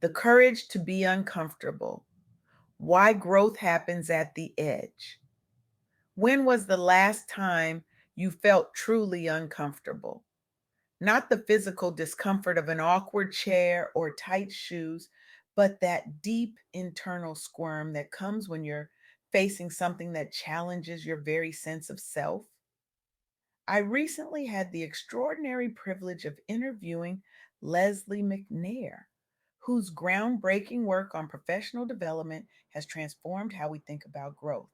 The courage to be uncomfortable. Why growth happens at the edge. When was the last time you felt truly uncomfortable? Not the physical discomfort of an awkward chair or tight shoes, but that deep internal squirm that comes when you're facing something that challenges your very sense of self. I recently had the extraordinary privilege of interviewing Leslie McNair, whose groundbreaking work on professional development has transformed how we think about growth,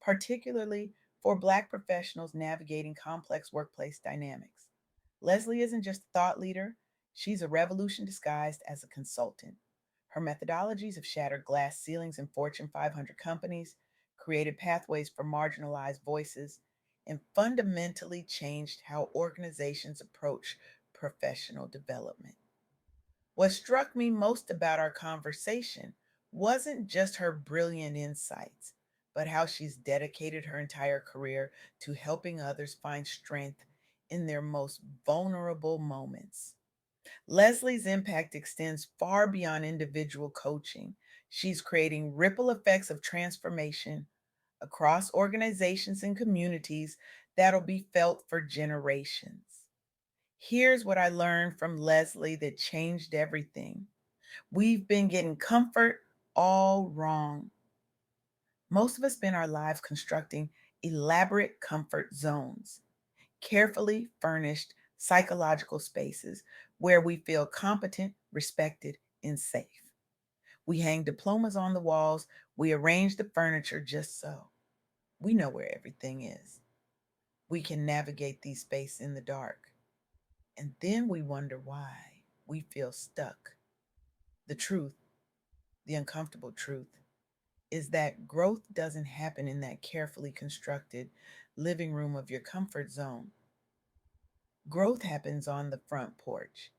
particularly for Black professionals navigating complex workplace dynamics. Leslie isn't just a thought leader, she's a revolution disguised as a consultant. Her methodologies have shattered glass ceilings in Fortune 500 companies, created pathways for marginalized voices, and fundamentally changed how organizations approach professional development. What struck me most about our conversation wasn't just her brilliant insights, but how she's dedicated her entire career to helping others find strength in their most vulnerable moments. Leslie's impact extends far beyond individual coaching. She's creating ripple effects of transformation across organizations and communities that'll be felt for generations. Here's what I learned from Leslie that changed everything. We've been getting comfort all wrong. Most of us spend our lives constructing elaborate comfort zones, carefully furnished psychological spaces where we feel competent, respected, and safe. We hang diplomas on the walls, we arrange the furniture just so. We know where everything is. We can navigate these spaces in the dark. And then we wonder why we feel stuck. The truth, the uncomfortable truth, is that growth doesn't happen in that carefully constructed living room of your comfort zone. Growth happens on the front porch,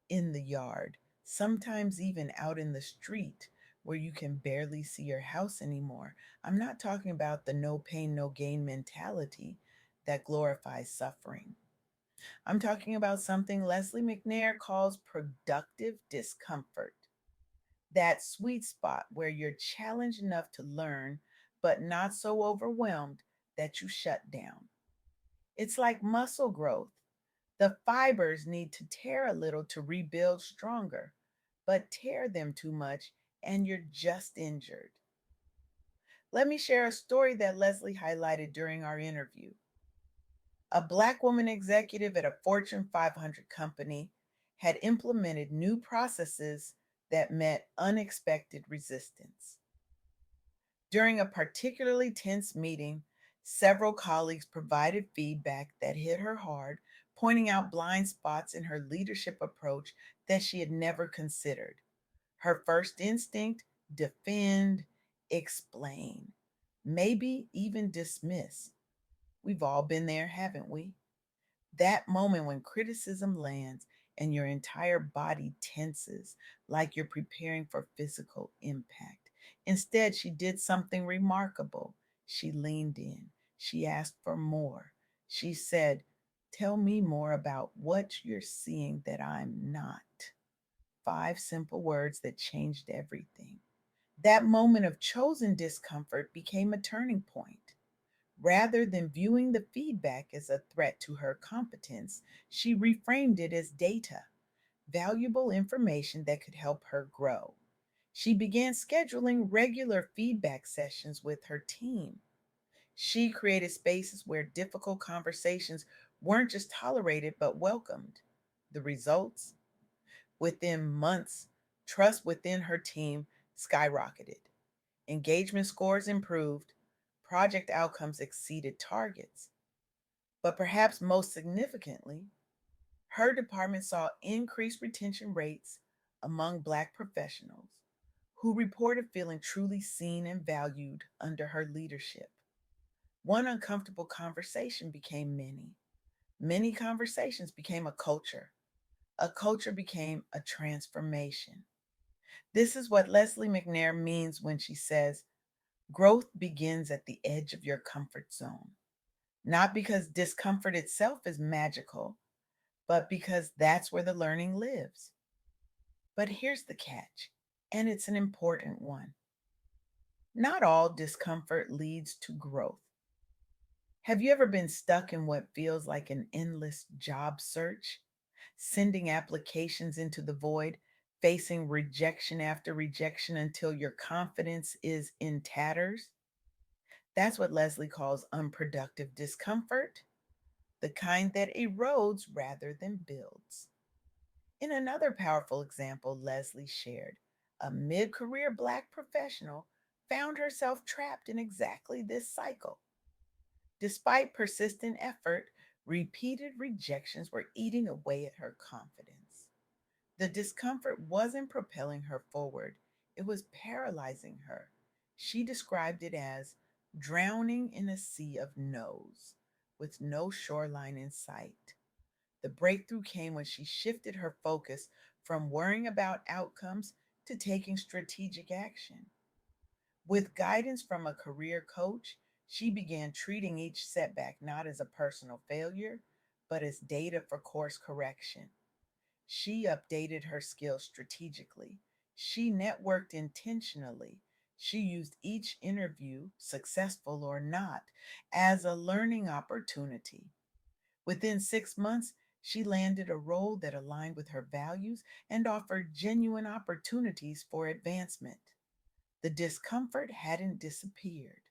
in the yard, sometimes even out in the street where you can barely see your house anymore. I'm not talking about the no pain, no gain mentality that glorifies suffering. I'm talking about something Leslie McNair calls productive discomfort, that sweet spot where you're challenged enough to learn, but not so overwhelmed that you shut down. It's like muscle growth. The fibers need to tear a little to rebuild stronger, but tear them too much and you're just injured. Let me share a story that Leslie highlighted during our interview. A Black woman executive at a Fortune 500 company had implemented new processes that met unexpected resistance. During a particularly tense meeting, several colleagues provided feedback that hit her hard, pointing out blind spots in her leadership approach that she had never considered. Her first instinct: defend, explain, maybe even dismiss. We've all been there, haven't we? That moment when criticism lands and your entire body tenses like you're preparing for physical impact. Instead, she did something remarkable. She leaned in. She asked for more. She said, "Tell me more about what you're seeing that I'm not." 5 simple words that changed everything. That moment of chosen discomfort became a turning point. Rather than viewing the feedback as a threat to her competence, she reframed it as data, valuable information that could help her grow. She began scheduling regular feedback sessions with her team. She created spaces where difficult conversations weren't just tolerated but welcomed. The results? Within months, trust within her team skyrocketed. Engagement scores improved, project outcomes exceeded targets. But perhaps most significantly, her department saw increased retention rates among Black professionals who reported feeling truly seen and valued under her leadership. One uncomfortable conversation became many. Many conversations became a culture. A culture became a transformation. This is what Leslie McNair means when she says, growth begins at the edge of your comfort zone. Not because discomfort itself is magical, but because that's where the learning lives. But here's the catch: and it's an important one. Not all discomfort leads to growth. Have you ever been stuck in what feels like an endless job search, sending applications into the void, facing rejection after rejection until your confidence is in tatters? That's what Leslie calls unproductive discomfort, the kind that erodes rather than builds. In another powerful example Leslie shared, a mid career Black professional found herself trapped in exactly this cycle. Despite persistent effort, repeated rejections were eating away at her confidence. The discomfort wasn't propelling her forward, it was paralyzing her. She described it as drowning in a sea of no's with no shoreline in sight. The breakthrough came when she shifted her focus from worrying about outcomes to taking strategic action. With guidance from a career coach, she began treating each setback not as a personal failure, but as data for course correction. She updated her skills strategically. She networked intentionally. She used each interview, successful or not, as a learning opportunity. Within 6 months, she landed a role that aligned with her values and offered genuine opportunities for advancement. The discomfort hadn't disappeared,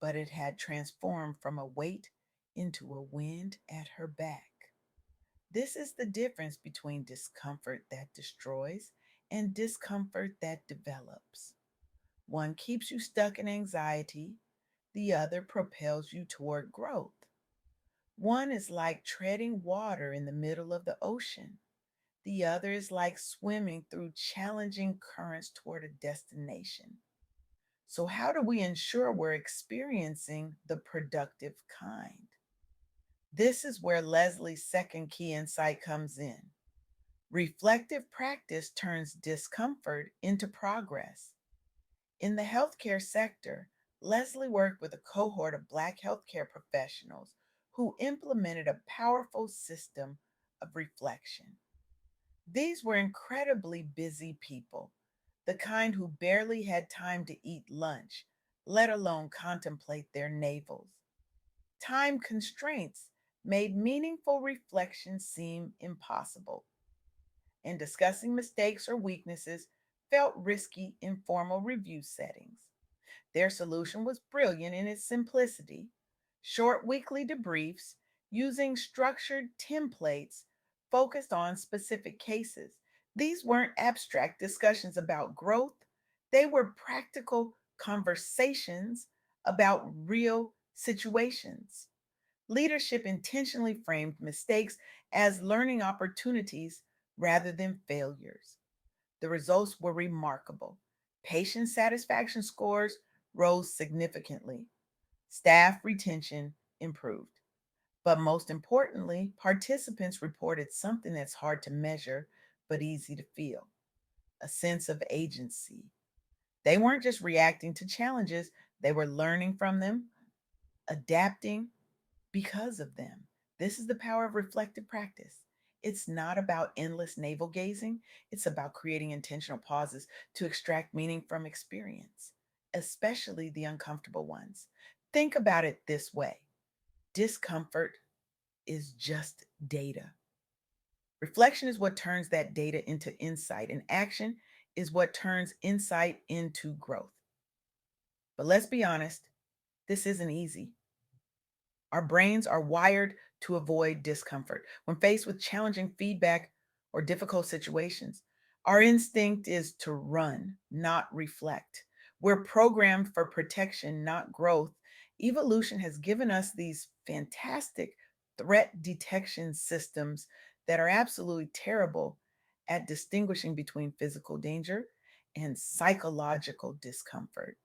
but it had transformed from a weight into a wind at her back. This is the difference between discomfort that destroys and discomfort that develops. One keeps you stuck in anxiety, the other propels you toward growth. One is like treading water in the middle of the ocean. The other is like swimming through challenging currents toward a destination. So, how do we ensure we're experiencing the productive kind? This is where Leslie's second key insight comes in. Reflective practice turns discomfort into progress. In the healthcare sector, Leslie worked with a cohort of Black healthcare professionals who implemented a powerful system of reflection. These were incredibly busy people, the kind who barely had time to eat lunch, let alone contemplate their navels. Time constraints made meaningful reflection seem impossible, and discussing mistakes or weaknesses felt risky in formal review settings. Their solution was brilliant in its simplicity: short weekly debriefs using structured templates focused on specific cases. These weren't abstract discussions about growth, they were practical conversations about real situations. Leadership intentionally framed mistakes as learning opportunities rather than failures. The results were remarkable. Patient satisfaction scores rose significantly. Staff retention improved. But most importantly, participants reported something that's hard to measure but easy to feel: a sense of agency. They weren't just reacting to challenges, they were learning from them, adapting because of them. This is the power of reflective practice. It's not about endless navel gazing, it's about creating intentional pauses to extract meaning from experience, especially the uncomfortable ones. Think about it this way: discomfort is just data. Reflection is what turns that data into insight, and action is what turns insight into growth. But let's be honest, this isn't easy. Our brains are wired to avoid discomfort. When faced with challenging feedback or difficult situations, our instinct is to run, not reflect. We're programmed for protection, not growth. Evolution has given us these fantastic threat detection systems that are absolutely terrible at distinguishing between physical danger and psychological discomfort.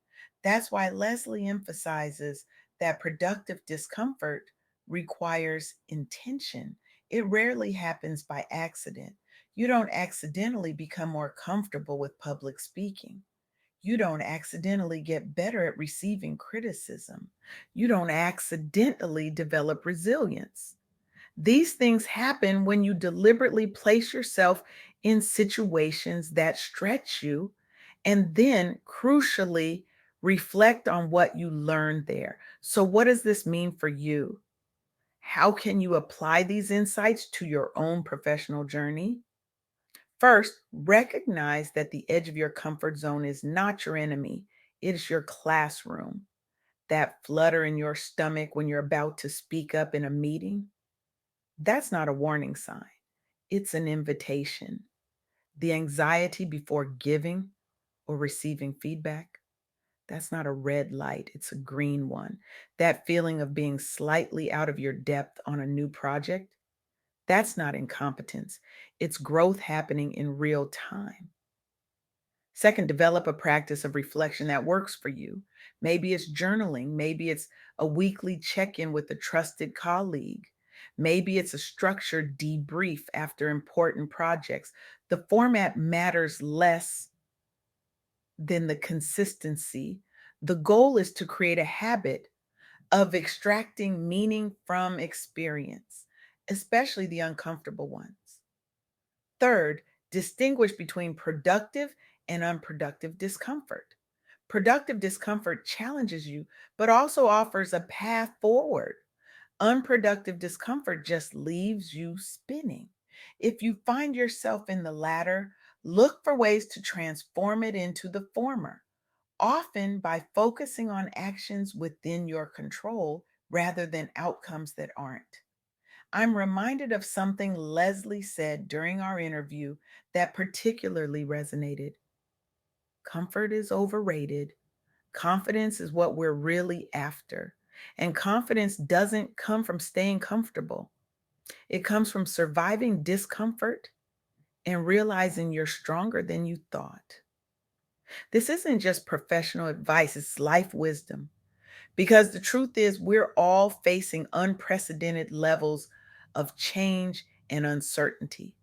That's why Leslie emphasizes that productive discomfort requires intention. It rarely happens by accident. You don't accidentally become more comfortable with public speaking. You don't accidentally get better at receiving criticism. You don't accidentally develop resilience. These things happen when you deliberately place yourself in situations that stretch you And then, crucially, reflect on what you learned there. So, what does this mean for you? How can you apply these insights to your own professional journey? First, recognize that the edge of your comfort zone is not your enemy, it is your classroom. That flutter in your stomach when you're about to speak up in a meeting, that's not a warning sign, it's an invitation. The anxiety before giving or receiving feedback, that's not a red light, it's a green one. That feeling of being slightly out of your depth on a new project, that's not incompetence, it's growth happening in real time. Second, develop a practice of reflection that works for you. Maybe it's journaling, maybe it's a weekly check in with a trusted colleague, maybe it's a structured debrief after important projects. The format matters less than the consistency. The goal is to create a habit of extracting meaning from experience, especially the uncomfortable ones. Third, distinguish between productive and unproductive discomfort. Productive discomfort challenges you, but also offers a path forward. Unproductive discomfort just leaves you spinning. If you find yourself in the latter, look for ways to transform it into the former, often by focusing on actions within your control rather than outcomes that aren't. I'm reminded of something Leslie said during our interview that particularly resonated. Comfort is overrated. Confidence is what we're really after. And confidence doesn't come from staying comfortable, it comes from surviving discomfort and realizing you're stronger than you thought. This isn't just professional advice, it's life wisdom. Because the truth is, we're all facing unprecedented levels of change and uncertainty.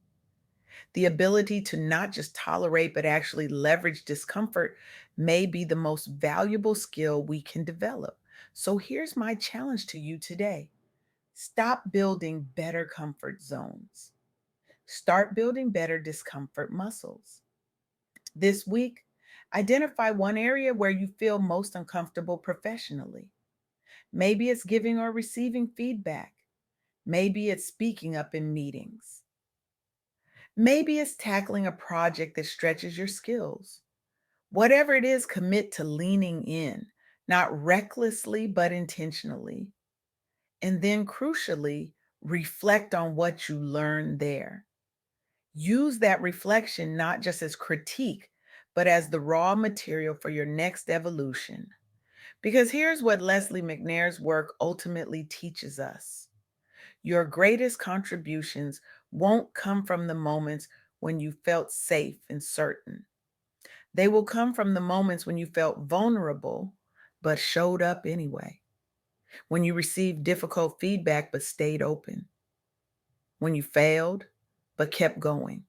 The ability to not just tolerate, but actually leverage discomfort may be the most valuable skill we can develop. So here's my challenge to you today: stop building better comfort zones, start building better discomfort muscles. This week, identify one area where you feel most uncomfortable professionally. Maybe it's giving or receiving feedback. Maybe it's speaking up in meetings. Maybe it's tackling a project that stretches your skills. Whatever it is, commit to leaning in, not recklessly, but intentionally. And then, crucially, reflect on what you learned there. Use that reflection not just as critique, but as the raw material for your next evolution. Because here's what Leslie McNair's work ultimately teaches us: your greatest contributions won't come from the moments when you felt safe and certain. They will come from the moments when you felt vulnerable, but showed up anyway. When you received difficult feedback, but stayed open. When you failed, but kept going.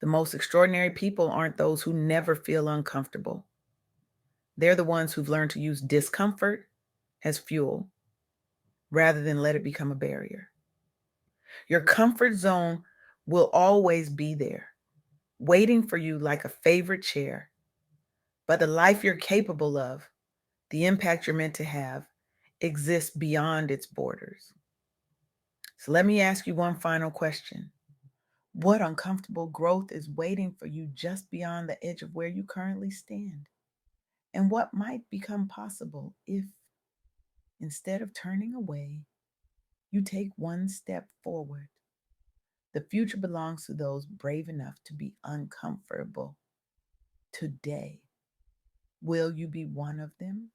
The most extraordinary people aren't those who never feel uncomfortable. They're the ones who've learned to use discomfort as fuel rather than let it become a barrier. Your comfort zone will always be there, waiting for you like a favorite chair. But the life you're capable of, the impact you're meant to have, exists beyond its borders. So let me ask you one final question. What uncomfortable growth is waiting for you just beyond the edge of where you currently stand? And what might become possible if, instead of turning away, you take one step forward? The future belongs to those brave enough to be uncomfortable today. Will you be one of them?